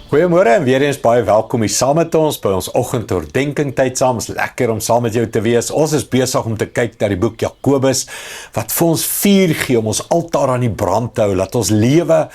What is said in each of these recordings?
Goeiemôre en weer eens baie welkom hier saam met ons by ons oggendoordenkings tyd saam. Is lekker om saam met jou te wees. Ons is besig om te kyk na die boek Jakobus wat vir ons vuur gee om ons altaar aan die brand te hou, dat ons lewe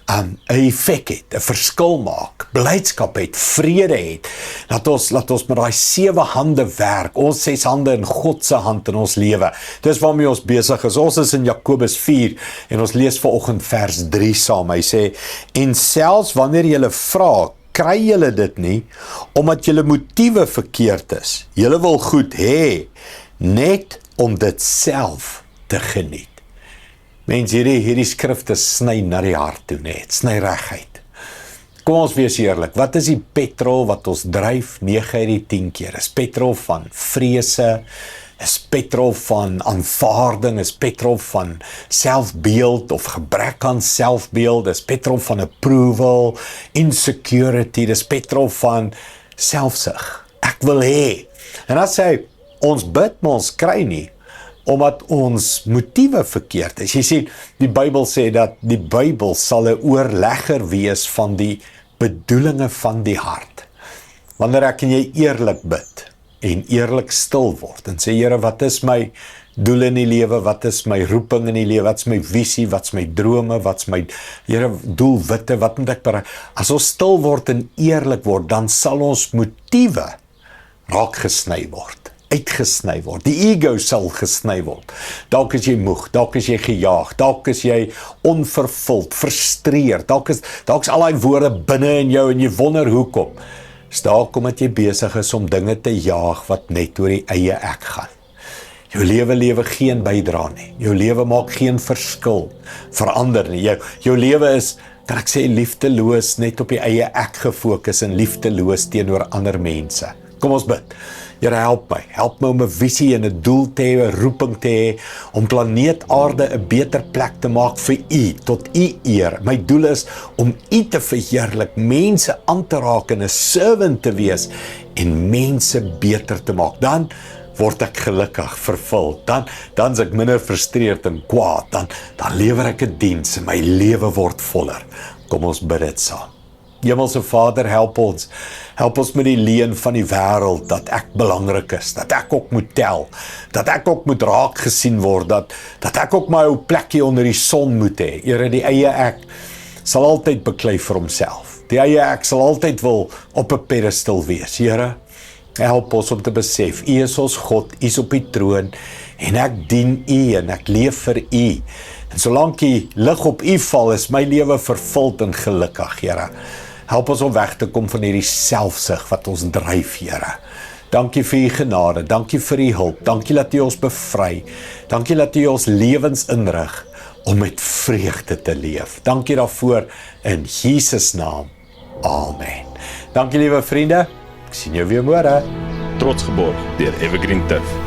'n effek het, 'n verskil maak, blydskap het, vrede het. Laat ons met daai 7 hande werk. Ons 6 hande in God se hand in ons lewe. Dis waarmee ons besig is. Ons is in Jakobus 4 en ons lees vanoggend vers 3 saam. Hy sê: "En selfs wanneer julle vra, kry julle dit nie, omdat julle motiewe verkeerd is. Julle wil goed hê, net om dit self te geniet." Mens, hierdie skrifte sny na die hart toe, net, sny reguit. Kom ons wees eerlik, wat is die petrol wat ons dryf 9 uit die 10 keer? Is petrol van vrese, is petrol van aanvaarding, is petrol van selfbeeld of gebrek aan selfbeeld, is petrol van approval, insecurity, dis petrol van selfsug. Ek wil hê. En as hy ons bid, maar ons kry nie, omdat ons motiewe verkeerd is. Jy sien, die Bybel sê dat die Bybel sal 'n oorlegger wees van die bedoelinge van die hart. Wanneer ek en jy eerlik bid en eerlik stil word en sê, Here, wat is my doel in die lewe, wat is my roeping in die lewe, wat is my visie, wat is my drome, wat is my, Here, doelwitte, wat moet ek bereik? As ons stil word en eerlik word, dan sal ons motiewe raak gesny word, uitgesny word. Die ego sal gesny word. Dalk is jy moeg, dalk is jy gejaag, dalk is jy onvervuld, frustreerd, dalk is al die woorde binne in jou en jy wonder hoekom. Is dalk omdat jy besig is om dinge te jaag wat net oor die eie ek gaan. Jou lewe geen bydra nie. Jou lewe maak geen verskil, verander nie. Jou lewe is, kan ek sê, liefdeloos, net op die eie ek gefokus en liefdeloos teenoor ander mense. Kom ons bid. Here, help my om 'n visie en 'n doel te hê, 'n roeping te hê, om planeet Aarde 'n beter plek te maak vir U, tot U eer. My doel is om U te verheerlik, mense aan te raak en 'n servant te wees en mense beter te maak. Dan word ek gelukkig, vervul. Dan is ek minder frustreerd en kwaad. Dan lewer ek 'n diens en my lewe word voller. Kom ons bid dit saam. Hemelse Vader, help ons met die leuen van die wêreld, dat ek belangrik is, dat ek ook moet tel, dat ek ook moet raak gesien word, dat ek ook my ou plekkie onder die son moet hê. Here, die eie ek sal altyd beklei vir homself. Die eie ek sal altyd wil op 'n pedestal wees. Here, help ons om te besef, U is ons God, U is op die troon, en ek dien U en ek leef vir U. En solank die lig op U val, is my lewe vervuld en gelukkig, Here. Help ons om weg te kom van hierdie selfsug wat ons dryf, Here. Dankie vir U genade, dankie vir U hulp, dankie dat U ons bevry, dankie dat U ons lewens inrig om met vreugde te leef. Dankie daarvoor in Jesus naam. Amen. Dankie liewe vriende, ek sien jou weer môre. Trots geborg deur Evergreen Turf.